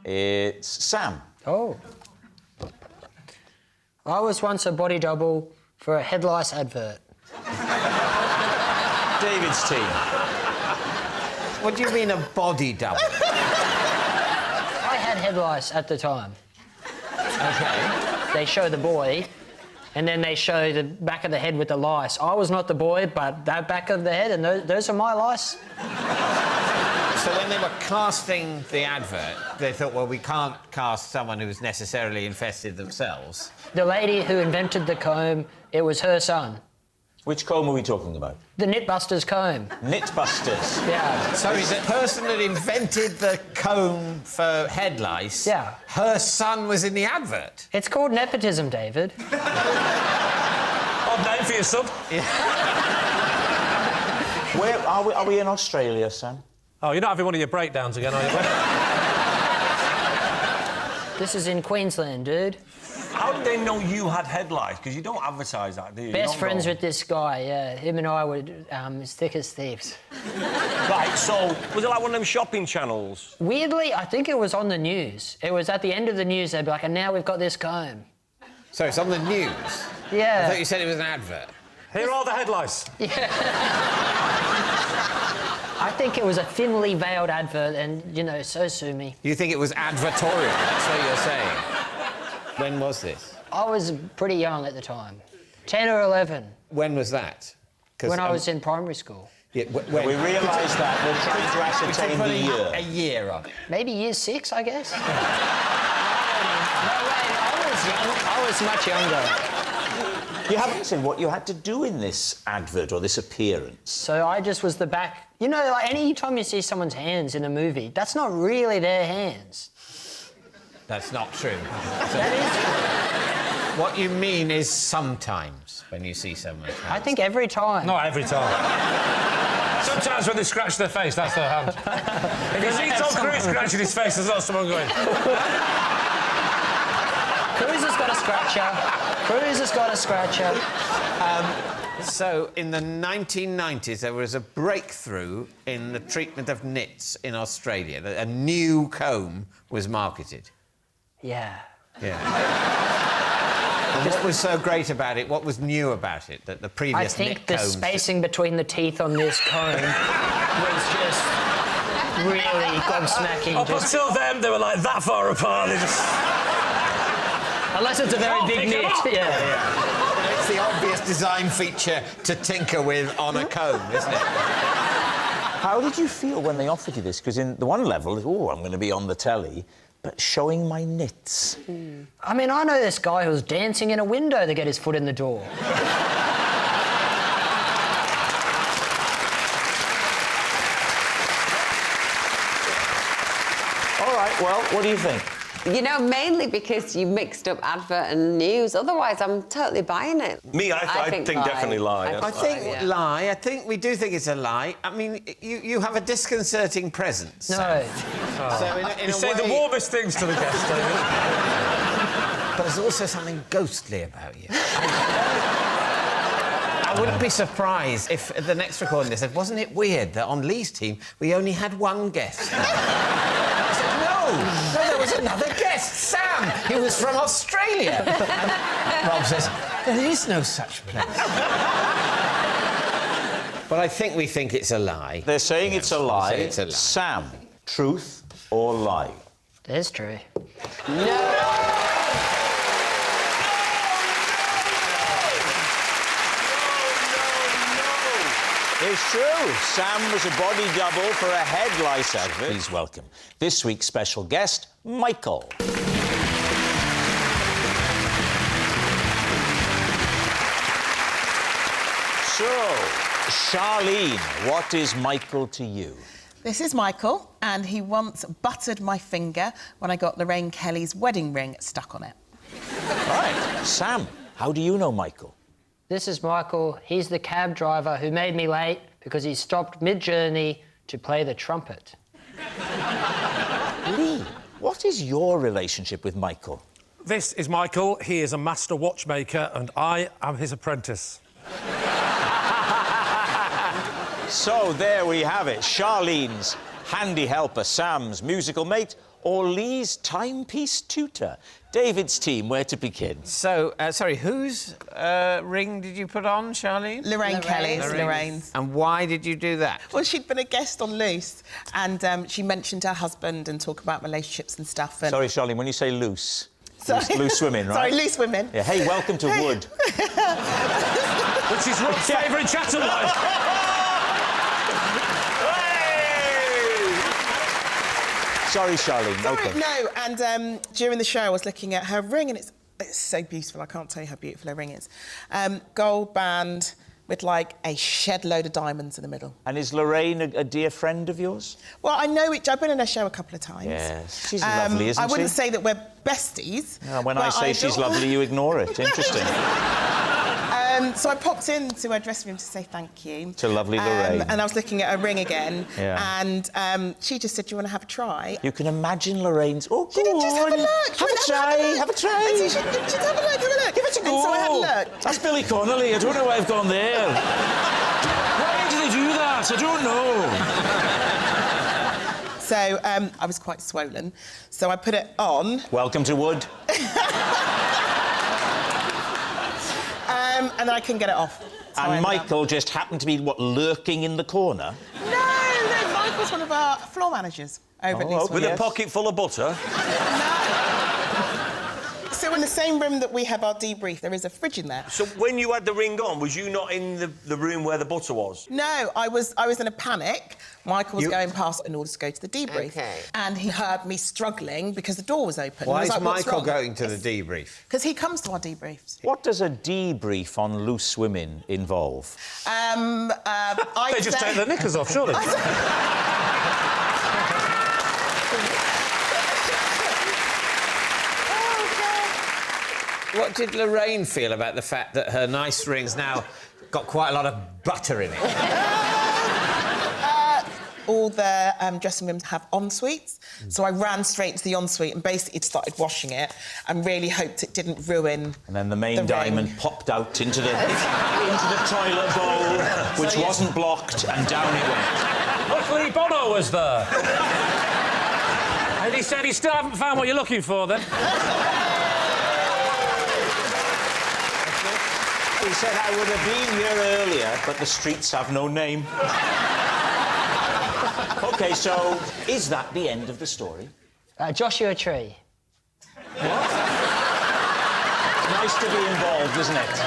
It's Sam. Oh. I was once a body double for a head lice advert. David's team. What do you mean a body double? I had head lice at the time. OK. They show the boy, and then they show the back of the head with the lice. I was not the boy, but that back of the head, and those are my lice. So when they were casting the advert, they thought, well, we can't cast someone who's necessarily infested themselves. The lady who invented the comb, it was her son. Which comb are we talking about? The Knitbusters comb. Knitbusters. Yeah. So is the person that invented the comb for head lice, yeah, her son was in the advert? It's called nepotism, David. Odd name for your son. Yeah. Where are we in Australia, Sam? Oh, you're not having one of your breakdowns again, are you? This is in Queensland, dude. How did they know you had head lice? Because you don't advertise that, do you? Best friends with this guy, yeah. Him and I were as thick as thieves. Right, so was it like one of them shopping channels? Weirdly, I think it was on the news. It was at the end of the news, they'd be like, and now we've got this comb. So it's on the news? Yeah. I thought you said it was an advert. Here are all the head lice. Yeah. I think it was a thinly veiled advert and, you know, so sue me. You think it was advertorial, that's what you're saying? When was this? I was pretty young at the time. 10 or 11. When was that? When I was in primary school. Yeah, when? We realise that. We're trying to ascertain the year. A year on. Maybe year 6, I guess. No way, I was much younger. You haven't said what you had to do in this advert or this appearance. So I just was the back... You know, like, any time you see someoone's hands in a movie, that's not really their hands. That's not true. That is true. What you mean is sometimes when you see someone's hands. I think every time. Not every time. Sometimes when they scratch their face, that's their hand. If you see Tom Cruise scratching his face, there's not someone going... Cruise has got a scratcher. Cruise has got a scratcher. So, in the 1990s, there was a breakthrough in the treatment of nits in Australia. A new comb was marketed. Yeah. Yeah. And what was so great about it? What was new about it? That the previous I think the spacing between the teeth on this comb was just really gobsmacking. Up until then, they were like that far apart. They just... Unless it's a very big nit. Yeah. It's the obvious design feature to tinker with on a comb, isn't it? How did you feel when they offered you this? Because in the one level, oh, I'm going to be on the telly, but showing my nits. I mean, I know this guy who's dancing in a window to get his foot in the door. All right, well, what do you think? You know, mainly because you mixed up advert and news. Otherwise, I'm totally buying it. Me, I think definitely lie. I think lie. I think we do think it's a lie. I mean, you have a disconcerting presence. No. So in You a say way... the warmest things to the guests, David. But there's also something ghostly about you. I wouldn't be surprised if at the next recording they said, wasn't it weird that on Lee's team we only had one guest? I said, no, there was another guest, Sam. He was from Australia. And Rob says, there is no such place. But I think we think it's a lie. They're saying it's a lie. It's a lie. Sam, truth or lie? That's true. No! It's true. Sam was a body double for a head lice advert. Please welcome this week's special guest, Michael. So, Charlene, what is Michael to you? This is Michael, and he once buttered my finger when I got Lorraine Kelly's wedding ring stuck on it. Right. Sam, how do you know Michael? This is Michael. He's the cab driver who made me late because he stopped mid-journey to play the trumpet. Lee, what is your relationship with Michael? This is Michael. He is a master watchmaker, and I am his apprentice. So there we have it, Charlene's handy helper, Sam's musical mate, or Lee's timepiece tutor? David's team, where to begin? So, sorry, whose ring did you put on, Charlene? Lorraine Kelly's. Lorraine's. And why did you do that? Well, she'd been a guest on Loose, and she mentioned her husband and talk about relationships and stuff. And... Sorry, Charlene, when you say loose... Sorry. Loose women, right? Sorry, loose women. Yeah, hey, welcome to Wood. Which is Rob's favourite chattel line. Sorry, Charlene. Sorry, OK. no, and during the show I was looking at her ring, and it's so beautiful. I can't tell you how beautiful her ring is. Gold band with, like, a shed load of diamonds in the middle. And is Lorraine a dear friend of yours? Well, I know I've been in her show a couple of times. Yes, she's lovely, isn't she? I wouldn't say that we're besties. No, when I say she's lovely, you ignore it. Interesting. So I popped into her dressing room to say thank you. To lovely Lorraine. And I was looking at her ring again, Yeah. and she just said, do you want to have a try? You can imagine Lorraine's... Oh, She didn't just have a look. Have a try, have a try. And so she'd have a look. Give it a go. And so I had a look. That's Billy Connolly. I don't know why I've gone there. Why did they do that? I don't know. So I was quite swollen, so I put it on. Welcome to Wood. And then I couldn't get it off. So I And ended Michael just happened to be, what, lurking in the corner? No, Michael's one of our floor managers over at Lee's. okay. With Yes. a pocket full of butter? So in the same room that we have our debrief, there is a fridge in there. So when you had the ring on, was you not in the room where the butter was? No, I was in a panic. Michael was going past in order to go to the debrief. Okay. And he heard me struggling because the door was open. Why I was is like, "What's Michael wrong?" going to the debrief? Because he comes to our debriefs. What does a debrief on loose women involve? They just take their knickers off, surely. What did Lorraine feel about the fact that her nice ring's now got quite a lot of butter in it? All the dressing rooms have en-suites, so I ran straight to the en-suite and basically started washing it and really hoped it didn't ruin. And then the main the ring. diamond popped out into the toilet bowl, which wasn't blocked, and down it went. Luckily, Bono was there. And he said he still haven't found what you're looking for, then. He said I would have been here earlier, but the streets have no name. OK, so is that the end of the story? Joshua Tree. What? Nice to be involved, isn't it?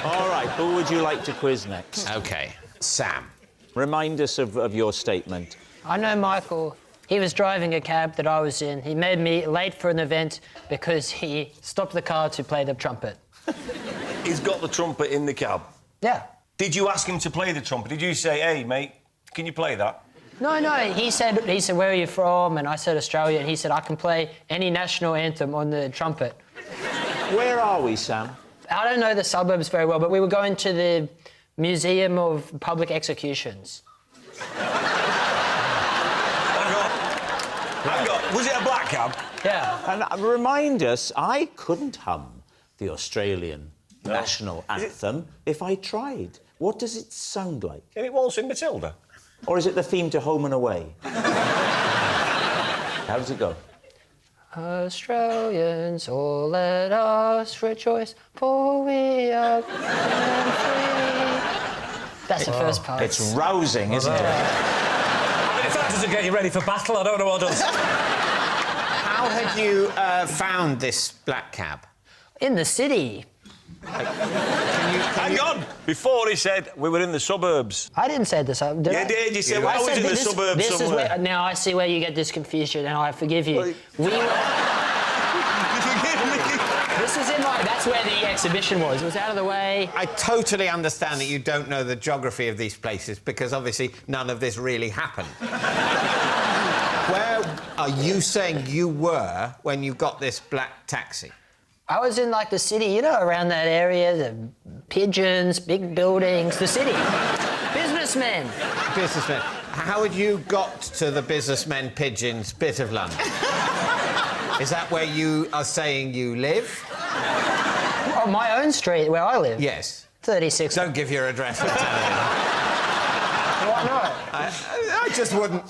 All right, who would you like to quiz next? OK, Sam. Remind us of your statement. I know Michael. He was driving a cab that I was in. He made me late for an event because he stopped the car to play the trumpet. He's got the trumpet in the cab. Yeah. Did you ask him to play the trumpet? Did you say, hey, mate, can you play that? No, he said, where are you from? And I said, Australia. And he said, I can play any national anthem on the trumpet. Where are we, Sam? I don't know the suburbs very well, but we were going to the Museum of Public Executions. Hang on. Was it a black cab? Yeah. And remind us, I couldn't hum the Australian national anthem if I tried. What does it sound like? Can it waltz in Matilda? Or is it the theme to Home and Away? How does it go? Australians, all let us rejoice, for we are free. That's the first part. It's rousing, isn't it? I mean, if that doesn't get you ready for battle, I don't know what does. How had you found this black cab? In the city. Hang on. Before he said we were in the suburbs. I didn't say this. Did I? You did. You said, well, I was said in the this- suburbs this somewhere. Is where, now I see where you get this confusion, and I forgive you. Well, We were, You forgive me? this was in that's where the exhibition was. It was out of the way. I totally understand that you don't know the geography of these places because obviously none of this really happened. Where are you saying you were when you got this black taxi? I was in the city, around that area, the pigeons, big buildings, the city. Businessmen. Businessmen. How had you got to the businessmen pigeons bit of London? Is that where you are saying you live? On my own street where I live. Yes. 36. Don't give your address, I'm telling you. Why not? I just wouldn't.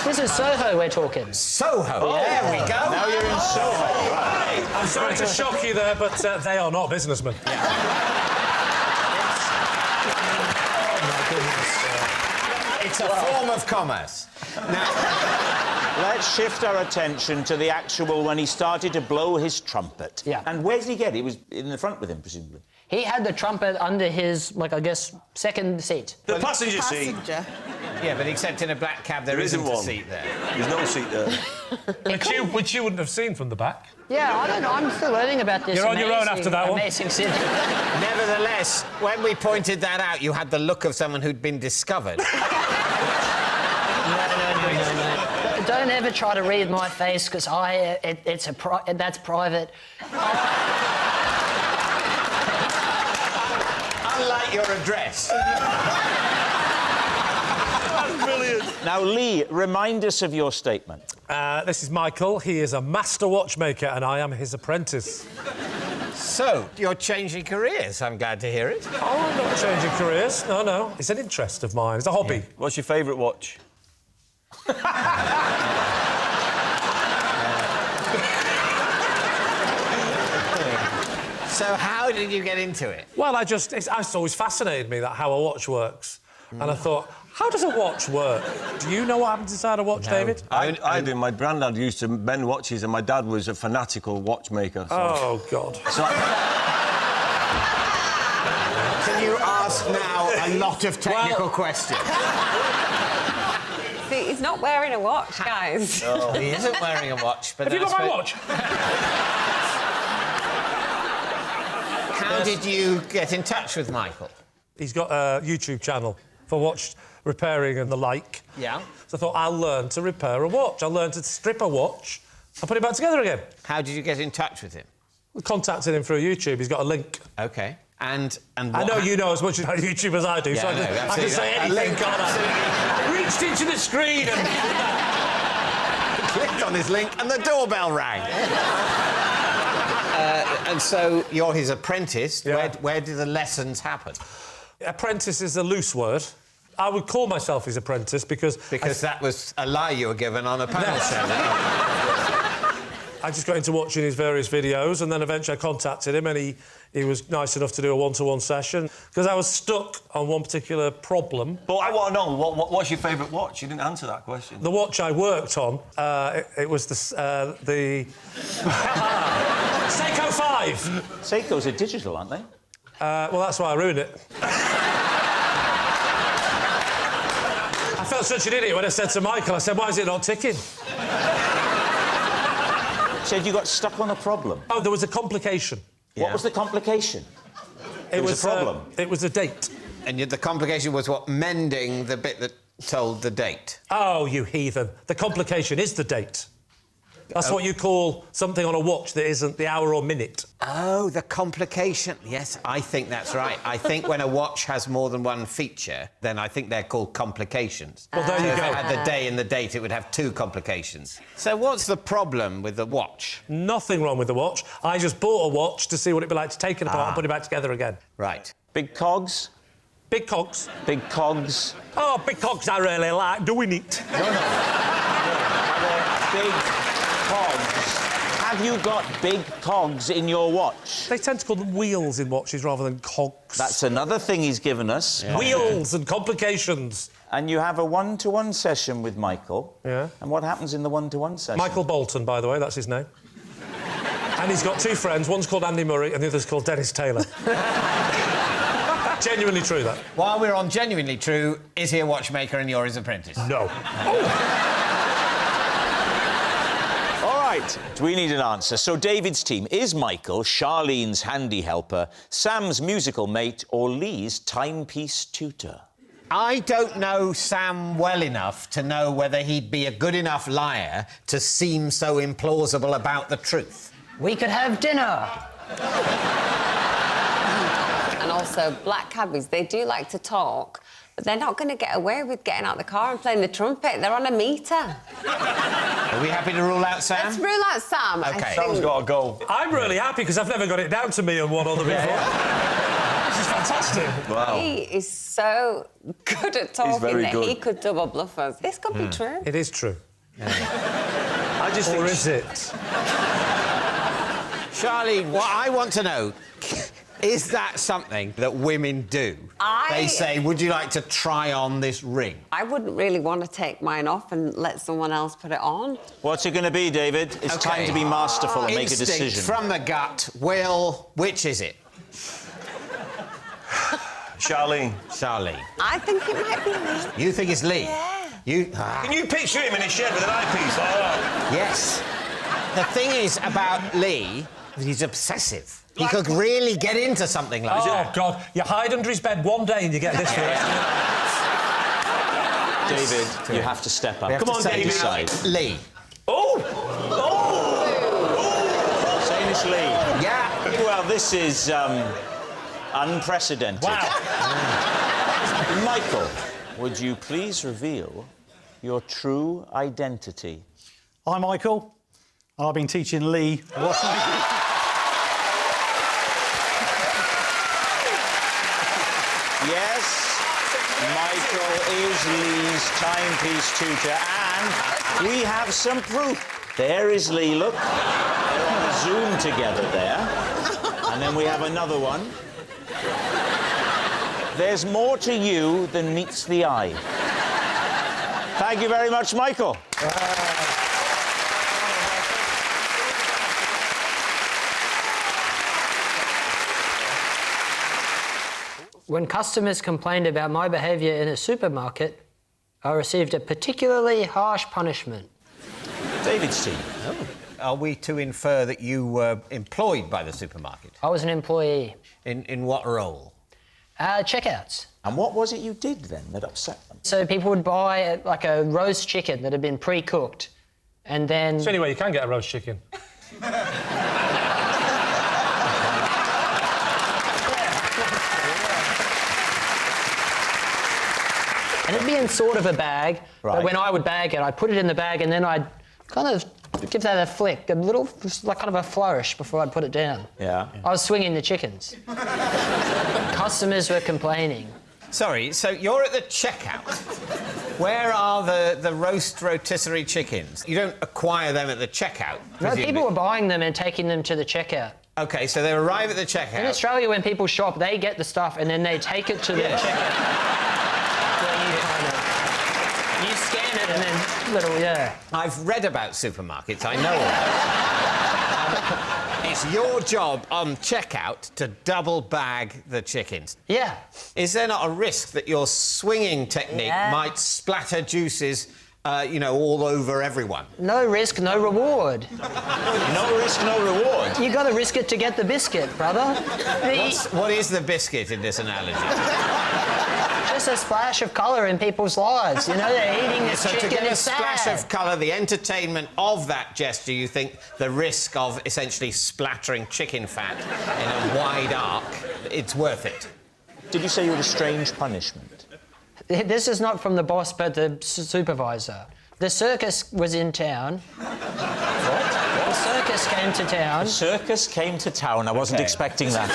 This is Soho we're talking. Soho. There we go. Now you're in Soho. Right. I'm sorry to shock you there, but they are not businessmen. It's a form of commerce. Now, Let's shift our attention to the actual when he started to blow his trumpet. Yeah. And where did he get it? He was in the front with him, presumably. He had the trumpet under his, like, I guess, second seat. The passenger seat. Passenger. yeah, but except in a black cab, there isn't a one. seat there. There's no seat there. Which you wouldn't have seen from the back. Yeah, I don't know. I'm still learning about this. You're on your own after that one. Amazing city. Nevertheless, when we pointed that out, you had the look of someone who'd been discovered. No. Don't ever try to read my face, because that's private. Unlike your address. That's brilliant. Now, Lee, remind us of your statement. This is Michael. He is a master watchmaker, and I am his apprentice. So, you're changing careers. I'm glad to hear it. Oh, I'm not changing careers. No. It's an interest of mine. It's a hobby. What's your favourite watch? So, how did you get into it? Well, it's always fascinated me that how a watch works. And I thought, how does a watch work? Do you know what happens inside a watch, David? I do. My granddad used to mend watches and my dad was a fanatical watchmaker. So. Oh, God. So Can you ask now a lot of technical questions? See, he's not wearing a watch, guys. Oh, he isn't wearing a watch, but Have you got my watch? How did you get in touch with Michael? He's got a YouTube channel for watch repairing and the like. Yeah. So I thought, I'll learn to repair a watch. I'll learn to strip a watch and put it back together again. How did you get in touch with him? We contacted him through YouTube. He's got a link. OK. And what I know you know as much about YouTube as I do, Yeah, so I know, I can absolutely. say anything, can't I? I reached into the screen and... clicked on his link and the doorbell rang. And so you're his apprentice. Yeah. Where do the lessons happen? Apprentice is a loose word. I would call myself his apprentice because... Because that was a lie you were given on a panel show. I just got into watching his various videos, and then eventually I contacted him, and he was nice enough to do a one-to-one session because I was stuck on one particular problem. But I want to know, what's your favourite watch? You didn't answer that question. The watch I worked on, it was the Seiko 5. Seikos are digital, aren't they? Well, that's why I ruined it. I felt such an idiot when I said to Michael, I said, why is it not ticking? Said you got stuck on a problem. Oh, there was a complication. What was the complication? It was a problem. It was a date. And the complication was what? Mending the bit that told the date. Oh, you heathen. The complication is the date. That's what you call something on a watch that isn't the hour or minute. Oh, the complication. Yes, I think that's right. I think when a watch has more than one feature, then I think they're called complications. Well, there you If go. it had the day and the date, it would have two complications. So what's the problem with the watch? Nothing wrong with the watch. I just bought a watch to see what it'd be like to take it apart and put it back together again. Right. Big cogs? Big cogs. Big cogs? Oh, big cogs I really like doing it. Big cogs. Have you got big cogs in your watch? They tend to call them wheels in watches rather than cogs. That's another thing he's given us. Yeah. Wheels and complications. And you have a one-to-one session with Michael. Yeah. And what happens in the one-to-one session? Michael Bolton, by the way, that's his name. And he's got two friends. One's called Andy Murray and the other's called Dennis Taylor. Genuinely true, that. While we're on genuinely true, is he a watchmaker and you're his apprentice? No. All right, we need an answer. So David's team, is Michael Charlene's handy helper, Sam's musical mate, or Lee's timepiece tutor? I don't know Sam well enough to know whether he'd be a good enough liar to seem so implausible about the truth. We could have dinner. And also, black cabbies, they do like to talk, but they're not going to get away with getting out the car and playing the trumpet. They're on a meter. Are we happy to rule out Sam? Let's rule out Sam. I OK. think. Sam's got to go. I'm really happy because I've never got it down to me and one other before. This is fantastic. fantastic. Wow. He is so good at talking very that good. he could double bluff us. This could be true. It is true. I just Or think... is it? Charlene, what I want to know, is that something that women do? They say, would you like to try on this ring? I wouldn't really want to take mine off and let someone else put it on. What's it going to be, David? It's time to be masterful and make a Instinct decision. from the gut. Will, which is it? Charlene. Charlene. I think it might be me. You think it's Lee? Yeah. You... Can you picture him in a shed with an eyepiece like that? Yes. The thing is about Lee, he's obsessive. He could really get into something like that. Oh, God. You hide under his bed one day and you get this for the rest of your life. David, you have to step up. We have Come to on, say David. Decide. Lee. Oh! Saying it's Lee. Yeah. Well, this is unprecedented. Wow. Michael, would you please reveal your true identity? Hi, Michael. I've been teaching Lee. Yes, Michael is Lee's timepiece tutor, and we have some proof. There is Lee, look. They're on a Zoom together there. And then we have another one. There's more to you than meets the eye. Thank you very much, Michael. When customers complained about my behaviour in a supermarket, I received a particularly harsh punishment. David's team. Are we to infer that you were employed by the supermarket? I was an employee. In what role? Checkouts. And what was it you did then that upset them? So people would buy like a roast chicken that had been pre-cooked, and then... It's the only way you can get a roast chicken. And it'd be in sort of a bag, Right. but when I would bag it, I'd put it in the bag and then I'd kind of give that a flick, a little, like kind of a flourish before I'd put it down. Yeah. I was swinging the chickens. Customers were complaining. Sorry, so you're at the checkout. Where are the roast rotisserie chickens? You don't acquire them at the checkout, No, presumably. people were buying them and taking them to the checkout. OK, so they arrive at the In checkout. Australia, when people shop, they get the stuff and then they take it to the checkout. Where you scan it and then I've read about supermarkets, I know all that. It's your job on checkout to double bag the chickens. Yeah. Is there not a risk that your swinging technique might splatter juices, all over everyone? No risk, no reward. No risk, no reward. You got to risk it to get the biscuit, brother. What is the biscuit in this analogy? Just a splash of colour in people's lives. They're eating this So chicken. to get a It's splash sad. of colour, the entertainment of that gesture, you think the risk of essentially splattering chicken fat in a wide arc, it's worth it? Did you say you had a strange punishment? This is not from the boss, but the supervisor. The circus was in town. What? The circus came to town. The circus came to town. I wasn't expecting that.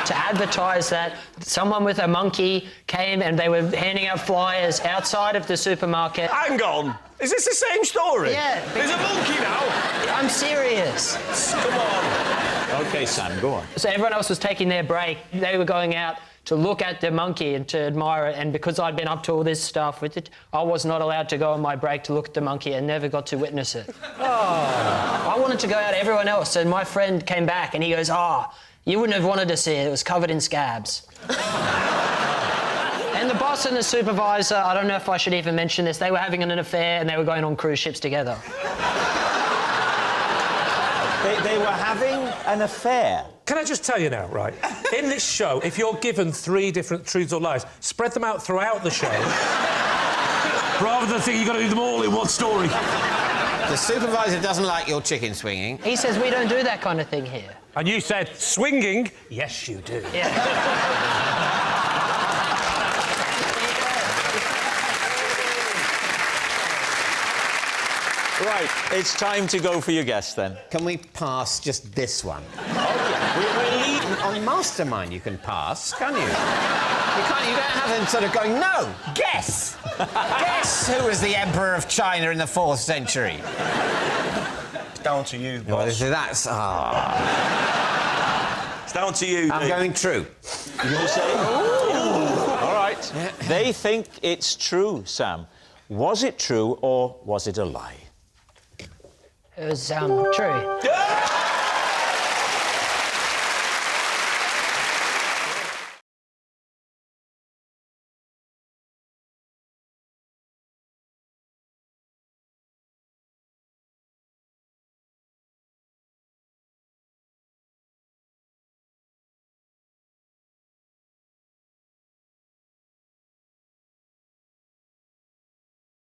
To advertise that someone with a monkey came and they were handing out flyers outside of the supermarket. Hang on. Is this the same story? Yeah. There's a monkey now. I'm serious. Come on. OK, Sam, go on. So everyone else was taking their break. They were going out to look at the monkey and to admire it. And because I'd been up to all this stuff with it, I was not allowed to go on my break to look at the monkey and never got to witness it. I wanted to go out, everyone else, and my friend came back and he goes, you wouldn't have wanted to see it. It was covered in scabs. And the boss and the supervisor, I don't know if I should even mention this, they were having an affair and they were going on cruise ships together. They were having an affair. Can I just tell you now, right? In this show, if you're given 3 different truths or lies, spread them out throughout the show. Rather than think you've got to do them all in one story. The supervisor doesn't like your chicken swinging. He says, we don't do that kind of thing here. And you said, swinging? Yes, you do. Yeah. Right, it's time to go for your guess then. Can we pass just this one? We're leading On a mastermind you can pass, can you? You don't have them sort of going, no, guess! Guess who was the Emperor of China in the 4th century? It's down to you, Well, boss. that's... It's down to you, I'm Lee. going true. You're going to say? All right. They think it's true, Sam. Was it true or was it a lie? It was true.